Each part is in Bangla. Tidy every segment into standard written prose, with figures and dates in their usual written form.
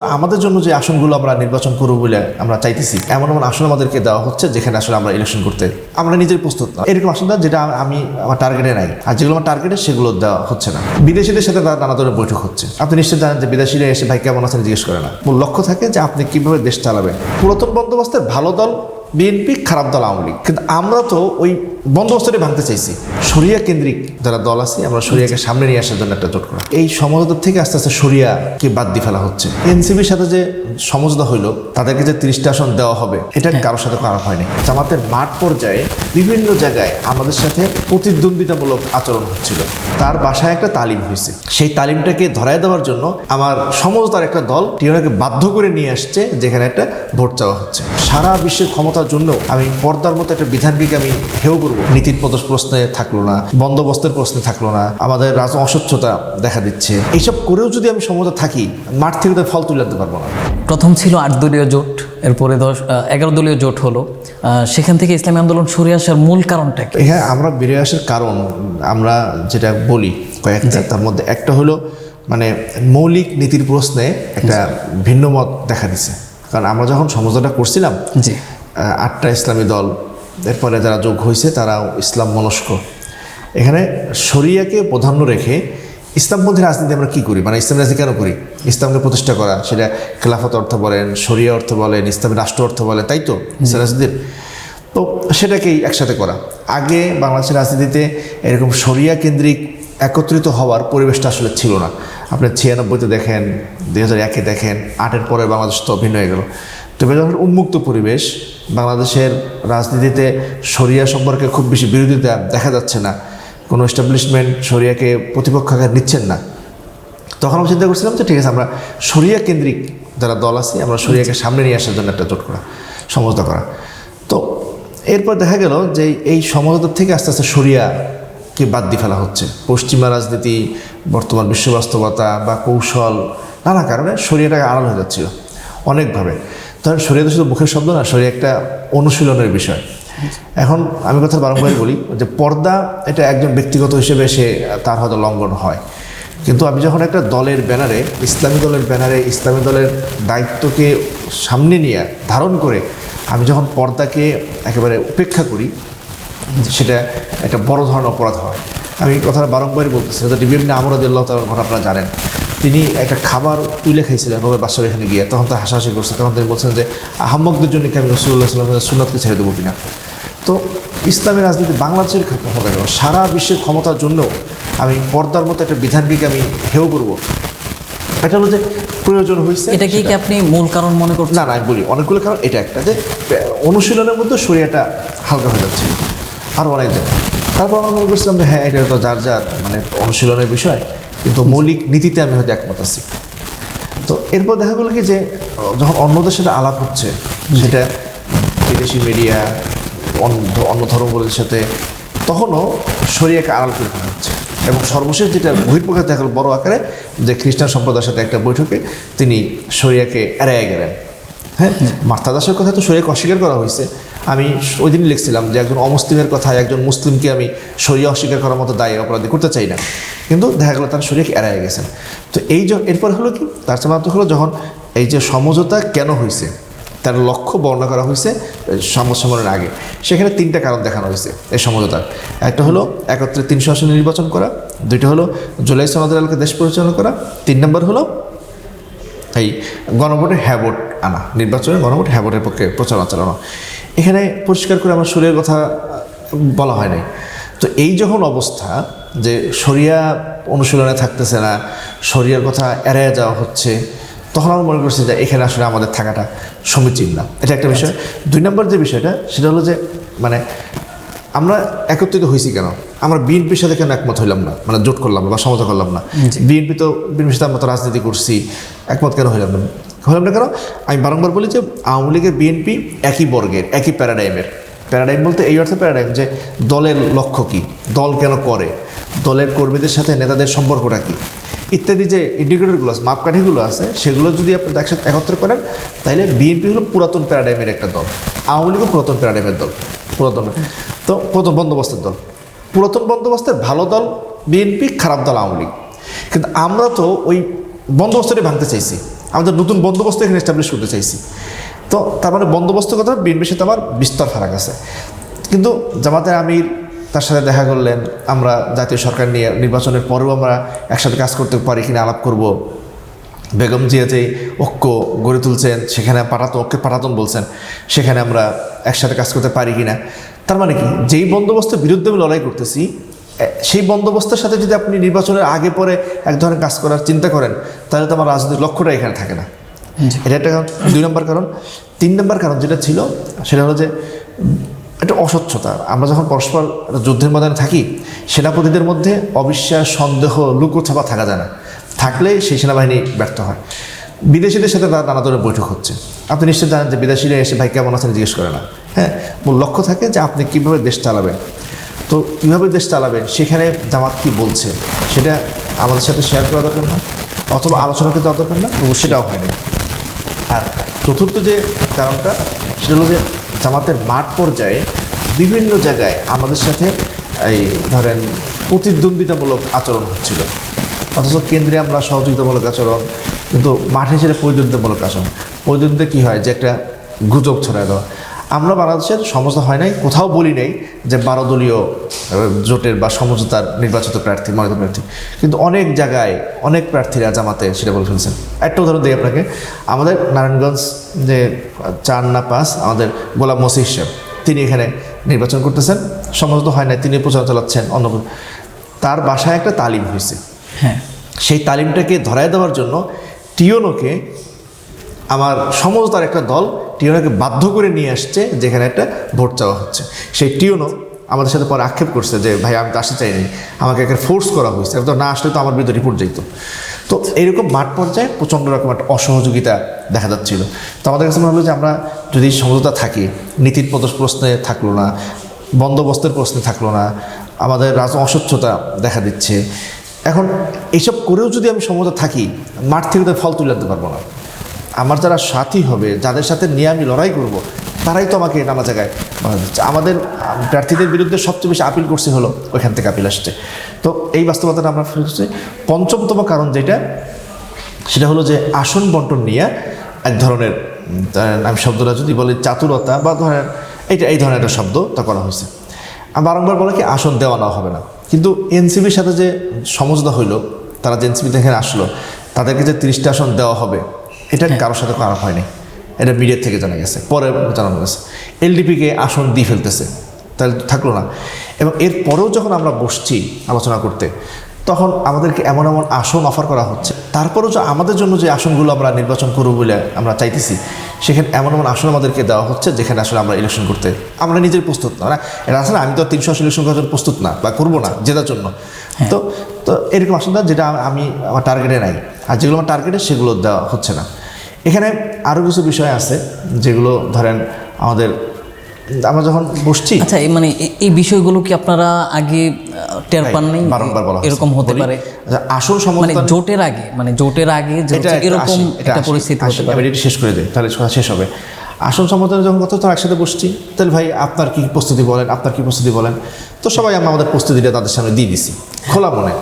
আমাদের জন্য যে আসনগুলো আমরা নির্বাচন করব বলে আমরা চাইতেছি, এমন এমন আসন আমাদেরকে দেওয়া হচ্ছে যেখানে আসলে আমরা ইলেকশন করতে আমরা নিজের প্রস্তুত না। এরকম আসন দেওয়া যেটা আমি আমার টার্গেটে নাই, আর যেগুলো আমার টার্গেটে সেগুলো দেওয়া হচ্ছে না। বিদেশিদের সাথে নানা ধরনের বৈঠক হচ্ছে। আপনি নিশ্চয়ই জানেন যে বিদেশিরা এসে ভাই কেমন আছেন জিজ্ঞেস করে না, মূল লক্ষ্য থাকে যে আপনি কিভাবে দেশ চালাবেন। পুরাতন বন্দোবস্তের ভালো দল বিএনপি, খারাপ দল আওয়ামী লীগ, কিন্তু আমরা তো ওই বন্দোবস্তটি ভাঙতে চাইছি। শরিয়া কেন্দ্রিক যারা দল আছে, আমরা শরিয়াকে সামনে নিয়ে আসার জন্য একটা জোট করা। এই সমঝোতা থেকে আস্তে আস্তে শরিয়াকে বাদ দিয়ে ফেলা হচ্ছে। এনসিপির সাথে যে সমঝোতা হইলো, তাদেরকে যে 30টা আসন দেওয়া হবে, এটা কারোর সাথে করা হয়নি। জামাতের মাঠ পর্যায়ে বিভিন্ন জায়গায় আমাদের সাথে প্রতিদ্বন্দ্বিতামূলক আচরণ হচ্ছিল। তার বাসায় একটা তালিম হয়েছে, সেই তালিমটাকে ধরায় দেওয়ার জন্য আমার সমঝোতার একটা দল টিওনাকে বাধ্য করে নিয়ে আসছে, যেখানে একটা ভোট চাওয়া হচ্ছে। সারা বিশ্বের ক্ষমতার জন্য আমি পর্দার মতো একটা বিধানকে আমি হেয় করবো। নীতির প্রশ্নে থাকলো না, বন্দোবস্তের প্রশ্নে থাকলো না, আমাদের অস্বচ্ছতা দেখা দিচ্ছে। এইসব করেও যদি আমি সমঝোতা থাকি, মাঠ থেকে তো ফল তুলে আনতে পারবো না। প্রথম ছিল 8 দলীয় জোট, এরপরে 11 দলীয় জোট হলো। সেখান থেকে ইসলামী আন্দোলন সরে আসার মূল কারণটা কি? হ্যাঁ, আমরা বেরিয়ে আসার কারণ আমরা যেটা বলি কয়েকটা, তার মধ্যে একটা হলো মানে মৌলিক নীতির প্রশ্নে একটা ভিন্ন মত দেখা দিচ্ছে। কারণ আমরা যখন সমঝোতা করছিলাম, জি, 8টা ইসলামী দল, এরপরে যারা যোগ হয়েছে তারাও ইসলাম মনস্ক। এখানে শরিয়াকে প্রাধান্য রেখে ইসলামপন্থী রাজনীতি আমরা কী করি, মানে ইসলাম রাজনীতি কেন করি? ইসলামকে প্রতিষ্ঠা করা, সেটা খেলাফত অর্থ বলেন, শরিয়া অর্থ বলেন, ইসলামী রাষ্ট্র অর্থ বলেন, তাই তো ইসলাম রাজনীতির। তো সেটাকেই একসাথে করা। আগে বাংলাদেশের রাজনীতিতে এরকম শরিয়া কেন্দ্রিক একত্রিত হওয়ার পরিবেশটা আসলে ছিল না। আপনি 96-তে দেখেন, 2001-এ দেখেন, 8-এর পরে বাংলাদেশ তো ভিন্ন হয়ে গেল। তবে যখন উন্মুক্ত পরিবেশ, বাংলাদেশের রাজনীতিতে শরিয়া সম্পর্কে খুব বেশি বিরোধিতা দেখা যাচ্ছে না, কোনো এস্টাবলিশমেন্ট শরিয়াকে প্রতিপক্ষ আকার নিচ্ছেন না, তখন আমি চিন্তা করছিলাম যে ঠিক আছে, আমরা শরিয়া কেন্দ্রিক যারা দল আছে, আমরা শরিয়াকে সামনে নিয়ে আসার জন্য একটা জোট করা, সমঝোতা করা। তো এরপর দেখা গেল যে এই সমঝোতা থেকে আস্তে আস্তে শরিয়াকে বাদ দিয়ে ফেলা হচ্ছে। পশ্চিমা রাজনীতি, বর্তমান বিশ্ব বাস্তবতা বা কৌশল, নানা কারণে শরিয়াটাকে আড়াল হয়ে যাচ্ছিল অনেকভাবে। তখন শরিয়া তো শুধু মুখের শব্দ না, শরিয়া একটা অনুশীলনের বিষয়। এখন আমি কথা বারংবার বলি যে পর্দা এটা একজন ব্যক্তিগত হিসেবে সে তার হয়তো লঙ্ঘন হয়, কিন্তু আমি যখন একটা দলের ব্যানারে, ইসলামী দলের ব্যানারে, ইসলামী দলের দায়িত্বকে সামনে নিয়ে ধারণ করে আমি যখন পর্দাকে একেবারে উপেক্ষা করি, সেটা একটা বড় ধরনের অপরাধ হয়। আমি কথাটা বারংবারই বলতেছি। ডিবি ইবনে আমর রাদিয়াল্লাহু তাআলার ঘটনা আপনারা জানেন। তিনি একটা খাবার তুলে খাইছিলেন নবী বাদশার এখানে গিয়ে, তখন তার হাসাহাসি করছে। তখন তিনি বলছেন যে আহম্মকদের জন্য কি আমি রাসূলুল্লাহ সাল্লাল্লাহু আলাইহি ওয়াসাল্লামের সুন্নাতকে ছেড়ে দেবো কিনা। তো ইসলামী রাজনীতি বাংলাদেশের ক্ষমতা কেন, সারা বিশ্বের ক্ষমতার জন্য আমি পর্দার মতো একটা বিধানকে আমি হেয় করবো, এটা হলো যে প্রয়োজন হয়েছে। এটাকে কি আপনি মূল কারণ মনে করছেন? না, আমি বলি অনেকগুলো কারণ। এটা একটা যে অনুশীলনের মধ্যে শরিয়াটা হালকা হয়ে যাচ্ছে আরও অনেক জায়গায়। তারপর আমরা মনে করছিলাম যে হ্যাঁ, এটা তো যার যার মানে অনুশীলনের বিষয়, কিন্তু মৌলিক নীতিতে আমি হয়তো একমত আছি। তো এরপর দেখা গেলো কি যে যখন অন্যদের সাথে আলাপ হচ্ছে, সেটা বিদেশি মিডিয়া, অন্য ধর্মগুলোর সাথে, তখনও শরিয়াকে আড়াল করে ফেলা হচ্ছে। এবং সর্বশেষ যেটা বহিঃপ্রকাশ দেখা গেল বড় আকারে, যে খ্রিস্টান সম্প্রদায়ের সাথে একটা বৈঠকে তিনি শরিয়াকে এড়াইয়া গেলেন। হ্যাঁ, মার্তাদাসের কথা তো শরিয়াকে অস্বীকার করা হয়েছে। আমি ওই দিনই লিখছিলাম যে একজন অমুসলিমের কথায় একজন মুসলিমকে আমি শরিয়া অস্বীকার করার মতো দায়ী অপরাধী করতে চাই না, কিন্তু দেখা গেলো তার শরিয়াকে এড়াইয়া গেছেন। তো এরপর হলো কি, তার চেয়ে হলো যখন এই যে সমঝোতা কেন হয়েছে তার লক্ষ্য বর্ণনা করা হয়েছে সম্মেলনের আগে, সেখানে 3টা কারণ দেখানো হয়েছে এই সমঝোতার। একটা হলো একত্রে 300 আসন নির্বাচন করা, 2টা হলো জুলাই সনদের আলোকে দেশ পরিচালনা করা, 3 নম্বর হলো এই গণভোটে হ্যাঁ ভোট আনা, নির্বাচনে গণভোট হ্যাঁ ভোটের পক্ষে প্রচারণা চালানো। এখানে পরিষ্কার করে আমার শরিয়ার কথা বলা হয় নাই। তো এই যখন অবস্থা যে শরিয়া অনুশীলনে থাকতেছে না, শরিয়ার কথা এড়িয়ে যাওয়া হচ্ছে, তখন আমি মনে করছি যে এখানে আসলে আমাদের থাকাটা সমীচীন না। এটা একটা বিষয়। 2 নম্বর যে বিষয়টা, সেটা হলো যে মানে আমরা একত্রিত হয়েছি কেন, আমরা বিএনপির সাথে কেন একমত হইলাম না, মানে জোট করলাম না বা সমঝোতা করলাম না। বিএনপির সাথে আমরা তো রাজনীতি করছি, একমত কেন হইলাম না কেন? আমি বারংবার বলি যে আওয়ামী লীগের বিএনপি একই বর্গের, একই প্যারাডাইম বলতে এই অর্থে প্যারাডাইম যে দলের লক্ষ্য কী, দল কেন করে, দলের কর্মীদের সাথে নেতাদের সম্পর্কটা কী ইত্যাদি যে ইন্ডিকেটরগুলো আছে, মাপকাঠিগুলো আছে, সেগুলো যদি আপনি একসাথে একত্র করেন, তাহলে বিএনপি হলো পুরাতন প্যারাডাইমের একটা দল, আওয়ামী লীগও পুরাতন প্যারাডাইমের দল, পুরাতন বন্দোবস্তের দল। পুরাতন বন্দোবস্তের ভালো দল বিএনপি, খারাপ দল আওয়ামী লীগ, কিন্তু আমরা তো ওই বন্দোবস্তটি ভাঙতে চাইছি। আমাদের নতুন বন্দোবস্ত এখানে এস্টাবলিশ করতে চাইছি। তো তার মানে বন্দোবস্ত কথা বিএনপির সাথে আমার বিস্তর ফারাক আছে। কিন্তু জামাতের আমির তার সাথে দেখা করলেন, আমরা জাতীয় সরকার নিয়ে নির্বাচনের পরেও আমরা একসাথে কাজ করতে পারি কিনা আলাপ করব। বেগম জিয়া যে ঐক্য গড়ে তুলছেন, সেখানে ঐক্যে পাঠাতন বলছেন, সেখানে আমরা একসাথে কাজ করতে পারি কিনা। তার মানে কি, যেই বন্দোবস্তের বিরুদ্ধে আমি লড়াই করতেছি, সেই বন্দোবস্তের সাথে যদি আপনি নির্বাচনের আগে পরে এক ধরনের কাজ করার চিন্তা করেন, তাহলে তো আমার রাজনৈতিক লক্ষ্যটা এখানে থাকে না। এটা একটা কারণ, 2 নম্বর কারণ। 3 নম্বর কারণ যেটা ছিল সেটা হলো যে একটা অস্বচ্ছতা। আমরা যখন পরস্পর যুদ্ধের ময়দানে থাকি, সেনাপতিদের মধ্যে অবিশ্বাস, সন্দেহ, লুকোছাপা থাকা যায় না। থাকলে সেই সেনাবাহিনী ব্যর্থ হয়। বিদেশিদের সাথে তার নানা ধরনের বৈঠক হচ্ছে। আপনি নিশ্চয় জানেন যে বিদেশিরা এসে ভাই কেমন আছেন জিজ্ঞেস করে না। হ্যাঁ, মূল লক্ষ্য থাকে যে আপনি কীভাবে দেশ চালাবেন। তো কীভাবে দেশ চালাবেন, সেখানে জামাত কী বলছে সেটা আমাদের সাথে শেয়ার করা দরকার না, অথবা আলোচনা করতে দরকার না, সেটাও হয়নি। আর চতুর্থ যে কারণটা, সেটা হলো যে জামাতের মাঠ পর্যায়ে বিভিন্ন জায়গায় আমাদের সাথে এই ধরেন প্রতিদ্বন্দ্বিতামূলক আচরণ হচ্ছিল, অথচ কেন্দ্রে আমরা সহযোগিতামূলক আচরণ, কিন্তু মাঠে সেটা প্রতিদ্বন্দ্বিতামূলক আচরণ। প্রতিদ্বন্দ্বিতা কী হয়, যে একটা গুজব ছড়ায় দেওয়া। আমরা বাংলাদেশের সমস্যা হয় নাই, কোথাও বলি নাই যে 12 দলীয় জোটের বা সমঝোতার নির্বাচিত প্রার্থী, মনোনীত প্রার্থী, কিন্তু অনেক জায়গায় অনেক প্রার্থীরা জামাতে সেটা বলে ফেলছেন। একটা উদাহরণ দিই আপনাকে। আমাদের নারায়ণগঞ্জ যে 4 না 5, আমাদের গোলাম মসিহ সাহেব, তিনি এখানে নির্বাচন করতেছেন, সমঝোতা হয় নাই, তিনি প্রচার চালাচ্ছেন অন্য। তার বাসায় একটা তালিম হয়েছে। হ্যাঁ, সেই তালিমটাকে ধরায় দেওয়ার জন্য টিওনোকে, আমার সমঝোতার একটা দল টিওনোকে বাধ্য করে নিয়ে আসছে, যেখানে একটা ভোট চাওয়া হচ্ছে। সেই টিওনো আমাদের সাথে পরে আক্ষেপ করছে যে ভাই আমি তো আসতে চাইনি, আমাকে একটা ফোর্স করা হয়েছে, তো না আসলে তো আমার বিরুদ্ধে রিপোর্ট যেত। তো এইরকম মাঠ পর্যায়ে প্রচণ্ড রকম একটা অসহযোগিতা দেখা যাচ্ছিল। তো আমাদের কাছে মনে হলো যে আমরা যদি সমঝোতা থাকি, নীতির প্রশ্নে থাকলো না, বন্দোবস্তের প্রশ্নে থাকলো না, আমাদের অস্বচ্ছতা দেখা দিচ্ছে। এখন এইসব করেও যদি আমি সমঝোতা থাকি, মাঠ থেকে তো ফল তুলে আনতে পারবো না। আমার যারা সাথী হবে, যাদের সাথে নিয়ে আমি লড়াই করব, তারাই তো আমাকে নানা জায়গায় বাধা দিচ্ছে। আমাদের প্রার্থীদের বিরুদ্ধে সবচেয়ে বেশি আপিল করছে হলো ওইখান থেকে আপিল আসছে। তো এই বাস্তবতাটা আমরা ফিরে করছি। পঞ্চমতম কারণ যেটা, সেটা হলো যে আসন বন্টন নিয়ে এক ধরনের, আমি শব্দটা যদি বলি চাতুরতা, বা ধরেন এই ধরনের একটা শব্দ তা করা হয়েছে। বারংবার বলে কি আসন দেওয়া না হবে না, কিন্তু এনসিপির সাথে যে সমঝোতা হইলো, তারা যে এনসিপি এখানে আসলো, তাদেরকে যে 30টা আসন দেওয়া হবে, এটা কারোর সাথে করা হয়নি। এটা মিডিয়া থেকে জানা গেছে, পরে জানানো গেছে। এলডিপিকে আসন দিয়ে ফেলতেছে, তাহলে থাকলো না। এবং এরপরেও যখন আমরা বসছি আলোচনা করতে, তখন আমাদেরকে এমন এমন আসন অফার করা হচ্ছে, তারপরেও যে আমাদের জন্য যে আসনগুলো আমরা নির্বাচন করবো বলে আমরা চাইতেছি, সেখানে এমন এমন আসন আমাদেরকে দেওয়া হচ্ছে যেখানে আসলে আমরা ইলেকশন করতে আমরা নিজের প্রস্তুত না। এটা আসলে আমি তো 300 আসন ইলেকশন করার জন্য প্রস্তুত না, বা করবো না জেতার জন্য। তো তো এরকম আসন দেওয়া, যেটা আমি আমার টার্গেটে নাই, আর যেগুলো আমার টার্গেটে সেগুলো দেওয়া হচ্ছে না। এখানে আরও কিছু বিষয় আছে যেগুলো ধরেন আমরা যখন বসছি। আচ্ছা, মানে এই বিষয়গুলো কি আপনারা আগে টের পান নাই? বারংবার বলা এরকম হতে পারে আসল মানে জোটের আগে এরকম একটা পরিস্থিতি হতে পারে। এটা শেষ করে দেয়, তাহলে শেষ হবে। আসন সমর্থনে যখন কথা তো একসাথে বসছি, তাহলে ভাই আপনার কি প্রস্তুতি বলেন, আপনার কি প্রস্তুতি বলেন। তো সবাই আমরা আমাদের প্রস্তুতিটা তাদের সামনে দিয়ে দিছি খোলা মনে।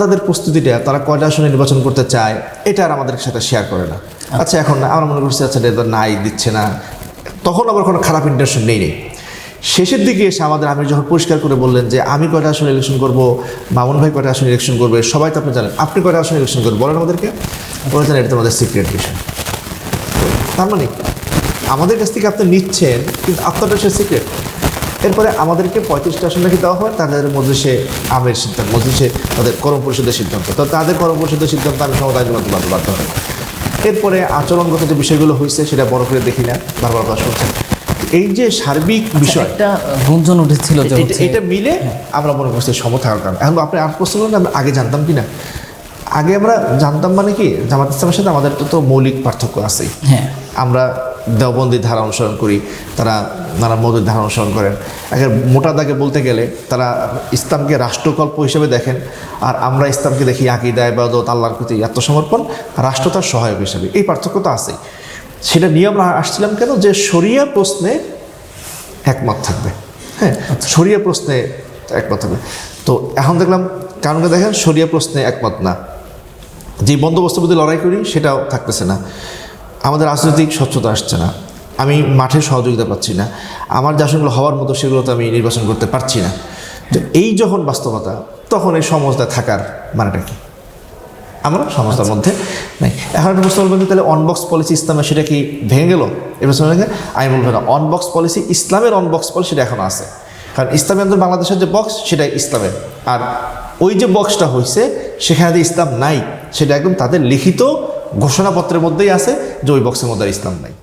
তাদের প্রস্তুতিটা, তারা কয়টা আসনে নির্বাচন করতে চায়, এটা আর আমাদের সাথে শেয়ার করে না। আচ্ছা, এখন আমরা মনে করছি আচ্ছা এটা নাই, দিচ্ছে না, তখন আবার কোনো খারাপ ইন্টারেশন নেই। শেষের দিকে এসে আমি যখন পরিষ্কার করে বললেন যে আমি কয়টা আসনে ইলেকশন করবো, মামুন ভাই কয়টা আসনে ইলেকশন করবে, সবাই তো আপনি জানেন, আপনি কয়টা আসনে ইলেকশন করবেন বলেন আমাদেরকে, বলেছেন এটা তো আমাদের সিক্রেট বিষয়। তার মানে আমাদের কাছ থেকে আপনি নিচ্ছেন, কিন্তু আপনারটা সে সিক্রেট। এরপরে আমাদেরকে 35টা আসন নাকি দেওয়া হয়, তাদের মজলিসে আমের সিদ্ধান্ত, মজলিসে তাদের কর্ম পরিষদের সিদ্ধান্ত। তো তাদের কর্ম পরিষদের সিদ্ধান্ত আমি সময় বাধ্য হয়। এরপরে আচরণগত যে বিষয়গুলো হয়েছে সেটা বড় করে দেখি না, বারবার কথা শুনছেন। এই যে সার্বিক বিষয়, একটা গুঞ্জন উঠেছিল যে এটা মিলে আমরা মনে করছি সময় থাকার কারণ। এখন আপনি আর প্রশ্ন করেন আমরা আগে জানতাম কি না? আগে আমরা জানতাম মানে কি, জামাত ইসলামের সাথে আমাদের তো মৌলিক পার্থক্য আছেই। হ্যাঁ, আমরা দেওবন্দির ধারা অনুসরণ করি, তারা নানা মৌলিক ধারা অনুসরণ করেন। আগে মোটা দাগে বলতে গেলে তারা ইসলামকে রাষ্ট্রকল্প হিসেবে দেখেন, আর আমরা ইসলামকে দেখি আকীদা, ইবাদত, আল্লাহর প্রতি আত্মসমর্পণ, রাষ্ট্র তার সহায়ক হিসেবে। এই পার্থক্য তো আছেই। সেটা নিয়ে আমরা আসছিলাম কেন, যে শরিয়া প্রশ্নে একমত থাকবে। হ্যাঁ, শরিয়া প্রশ্নে একমত থাকবে। তো এখন দেখলাম কারণটা দেখেন, শরিয়া প্রশ্নে একমত না, যে বন্দোবস্তের প্রতি লড়াই করি সেটাও থাকতেছে না, আমাদের রাজনৈতিক স্বচ্ছতা আসছে না, আমি মাঠে সহযোগিতা পাচ্ছি না, আমার যে আসনগুলো হওয়ার মতো সেগুলোতে আমি নির্বাচন করতে পারছি না। তো এই যখন বাস্তবতা, তখন এই সমস্যা থাকার মানেটা কি? আমরা সমস্যার মধ্যে নাই। এখন একটা প্রশ্ন বলবেন তাহলে অনবক্স পলিসি ইসলামের, সেটা কি ভেঙে গেল? এই প্রশ্ন আমি বলবো না, অনবক্স পলিসি ইসলামের অনবক্স পলিসি সেটা এখনও আছে। কারণ ইসলামী আন্দোলন বাংলাদেশের যে বক্স সেটাই ইসলামের, আর ওই যে বক্সটা হয়েছে সেখানে যে ইসলাম নাই সেটা একদম তাদের লিখিত ঘোষণাপত্রের মধ্যেই আছে যে ওই বক্সের মধ্যে আর ইসলাম নাই।